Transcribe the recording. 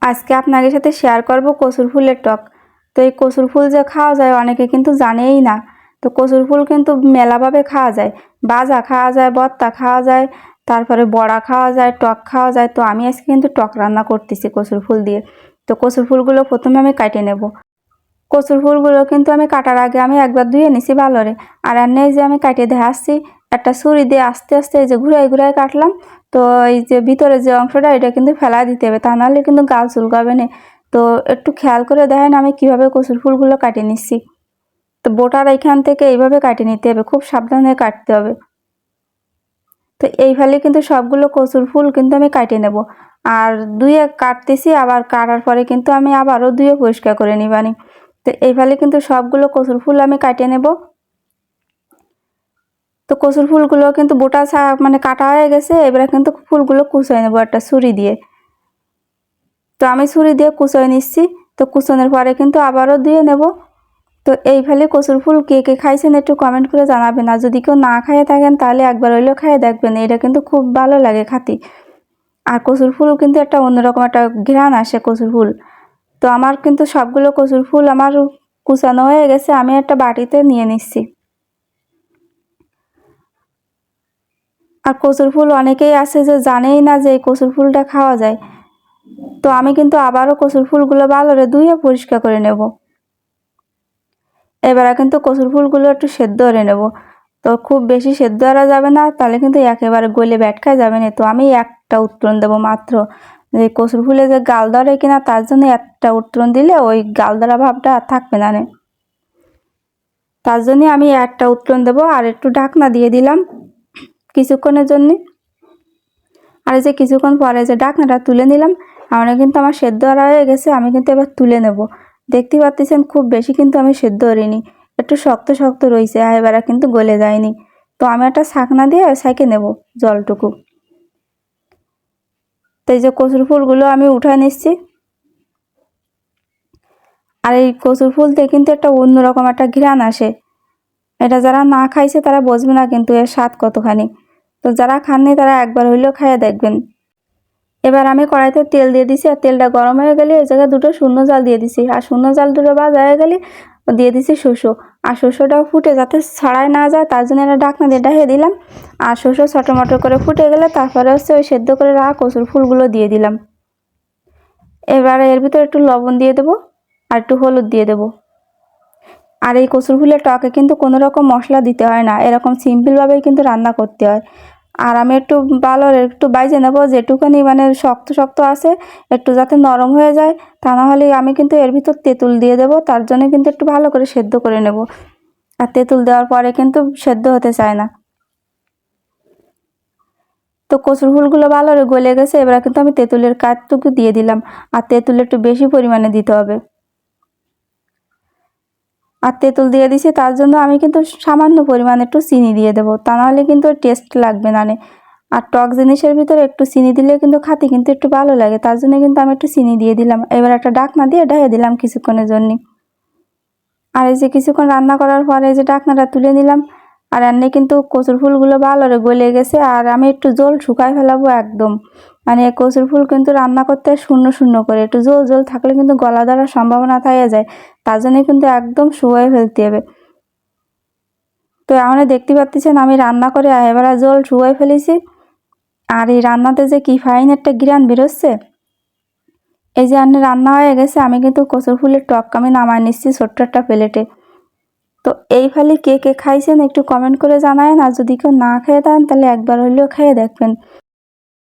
আজকে আপনাদের সাথে শেয়ার করব কচুর ফুলের টক। তো এই কচুর ফুল যে খাওয়া যায় অনেকে কিন্তু জানেই না। তো কচুর ফুল কিন্তু মেলাভাবে খাওয়া যায়, ভাজা খাওয়া যায়, ভর্তা খাওয়া যায়, তারপরে বড়া খাওয়া যায়, টক খাওয়া যায়। তো আমি আজকে কিন্তু টক রান্না করতেছি কচুর ফুল দিয়ে। তো কচুর ফুলগুলো প্রথমে আমি কাটে নেব। কচুর ফুলগুলো কিন্তু আমি কাটার আগে আমি একবার ধুয়ে নিছি ভালোরে। আর এনে যে আমি কাটিয়ে দিয়ে আসছি, একটা ছুরি দিয়ে আস্তে আস্তে এই যে ঘুরাই ঘুরাই কাটলাম। তো এই যে ভিতরে যে অংশটা এটা কিন্তু ফেলা দিতে হবে, তা নাহলে কিন্তু গাল চুলকাবে না। তো একটু খেয়াল করে দেখেন আমি কিভাবে কচুর ফুলগুলো কাটিয়ে নিচ্ছি। তো বোটার এখান থেকে এইভাবে কাটিয়ে নিতে হবে, খুব সাবধানে কাটতে হবে। তো এইভাবে কিন্তু সবগুলো কচুর ফুল কিন্তু আমি কাটিয়ে নেব। আর ধুয়ে কাটতেছি, আবার কাটার পরে কিন্তু আমি আবারও ধুয়ে পরিষ্কার করে নিবানি। তো এইভাবে কিন্তু সবগুলো কচুর ফুল আমি কাটিয়ে নেব। তো কচুর ফুলগুলো কিন্তু বোটা মানে কাটা হয়ে গেছে, এবারে কিন্তু ফুলগুলো কুচিয়ে নেব একটা ছুরি দিয়ে। তো আমি ছুরি দিয়ে কুচিয়ে নিচ্ছি। তো কুচানোর পরে কিন্তু আবারও ধুয়ে নেব। তো এইভাবে কচুর ফুল কে কে খাইছেন একটু কমেন্ট করে জানাবেন। আর যদি কেউ না খাইয়ে থাকেন তাহলে একবার হইলেও খাইয়ে দেখবেন, এটা কিন্তু খুব ভালো লাগে খাতে। আর কচুর ফুল কিন্তু একটা অন্যরকম একটা ঘ্রাণ আসে কচুর ফুল। তো আমার কিন্তু সবগুলো কচুর ফুল আমার কুচানো হয়ে গেছে, আমি একটা বাটিতে নিয়ে নিচ্ছি। আর কচুর ফুল অনেকেই আছে যে জানেই না যে এই কচুর ফুলটা খাওয়া যায়। তো আমি কিন্তু আবারও কচুর ফুলগুলো ভালোরে ধুয়ে পরিষ্কার করে নেব। এবারে কিন্তু কচুর ফুলগুলো একটু সেদ্ধ করে নেব। তো খুব বেশি সেদ্ধ করা যাবে না, তাহলে কিন্তু একেবারে গলে ব্যাটকা যাবে না। তো আমি একটা উত্তরণ দেবো মাত্র, যে কচুর ফুলে যে গাল ধরে কিনা তার জন্য একটা উত্তরণ দিলে ওই গাল ধরা ভাবটা আর থাকবে না। তার জন্য আমি একটা উত্তরণ দেবো আর একটু ঢাকনা দিয়ে দিলাম কিছুক্ষণের জন্য। আর এই যে কিছুক্ষণ পরে যে ঢাকনাটা তুলে নিলাম, কিন্তু আমার সেদ্ধ করা হয়ে গেছে। আমি কিন্তু এবার তুলে নেব। দেখতে পাচ্ছেন খুব বেশি কিন্তু আমি সেদ্ধ করিনি, একটু শক্ত শক্ত রয়েছে, আর এবার কিন্তু গলে যায়নি। তো আমি একটা ছাকনা দিয়ে ছাঁকে নেব জলটুকু। তো এই যে কচুর ফুলগুলো আমি উঠায় নিচ্ছি। আর এই কচুর ফুল থেকে কিন্তু একটা অন্যরকম একটা ঘ্রাণ আসে। এটা যারা না খাইছে তারা বুঝবে না কিন্তু এর স্বাদ কতখানি। তো যারা খাননি তারা একবার হইলেও খাইয়ে দেখবেন। এবার আমি কড়াইতে তেল দিয়ে দিছি, আর তেলটা গরম হয়ে গেলে এই জায়গায় দুটো শূন্য জাল দিয়ে দিছি। আর শূন্য জাল দুটো ভাজা হয়ে গেলে দিয়ে দিছি শস্য। আর শস্যটাও ফুটে যাতে ছড়ায় না যায় তার জন্য একটা ঢাকনা দিয়ে ঢেকে দিলাম। আর শস্য ছটমটো করে ফুটে গেলে তারপরে ওই সেদ্ধ করে রাখা কচুর ফুলগুলো দিয়ে দিলাম। এবারে এর ভিতরে একটু লবণ দিয়ে দেবো আর একটু হলুদ দিয়ে দেবো। আর এই কচুর ফুলের টকে কিন্তু কোনো রকম মশলা দিতে হয় না, এরকম সিম্পলভাবেই কিন্তু রান্না করতে হয়। আর আমি একটু ভালো একটু বাইজে নেবো, যেটুকুনি মানে শক্ত শক্ত আছে একটু যাতে নরম হয়ে যায়। তা না হলে আমি কিন্তু এর ভিতর তেঁতুল দিয়ে দেবো, তার জন্য কিন্তু একটু ভালো করে সেদ্ধ করে নেব। আর তেঁতুল দেওয়ার পরে কিন্তু সেদ্ধ হতে চায় না। তো কচুর ফুলগুলো ভালো করে গলে গেছে, এবার কিন্তু আমি তেঁতুলের কাঠটুকু দিয়ে দিলাম। আর তেঁতুল একটু বেশি পরিমাণে দিতে হবে। আর তেঁতুল দিয়ে দিছি, তার জন্য আমি কিন্তু সামান্য পরিমাণে একটু চিনি দিয়ে দেবো, তা নাহলে কিন্তু টেস্ট লাগবে না। আর টক জিনিসের ভিতরে একটু চিনি দিলে কিন্তু খাতে কিন্তু একটু ভালো লাগে, তার জন্য কিন্তু আমি একটু চিনি দিয়ে দিলাম। এবার একটা ঢাকনা দিয়ে ঢেকে দিলাম কিছুক্ষণের জন্য। আর এই যে কিছুক্ষণ রান্না করার পরে এই যে ঢাকনাটা তুলে নিলাম। আর এমনি কিন্তু কচুর ফুলগুলো ভালো করে গলে গেছে। আর আমি একটু জল শুকায় ফেলাবো একদম, মানে কচুর ফুল কিন্তু রান্না করতে শূন্য শূন্য করে একটু জল জল থাকলে কিন্তু গলা ধরার সম্ভাবনা থেকে যায়, তার জন্য কিন্তু একদম শুকায় ফেলতে হবে। তো এখন দেখতে পাচ্ছেন আমি রান্না করে এবার জল শুকায় ফেলেছি। আর এই রান্নাতে যে কি ফাইন একটা ঘ্রাণ বেরোচ্ছে। এই যে রান্না হয়ে গেছে, আমি কিন্তু কচুর ফুলের টক আমি নামায় নিচ্ছি ছোট্ট একটা প্লেটে। তো এই ফালি কে কে খাইছেন একটু কমেন্ট করে জানায়েন। আর যদি কেউ না খেয়ে থাকেন তাহলে একবার হলেও খেয়ে দেখবেন।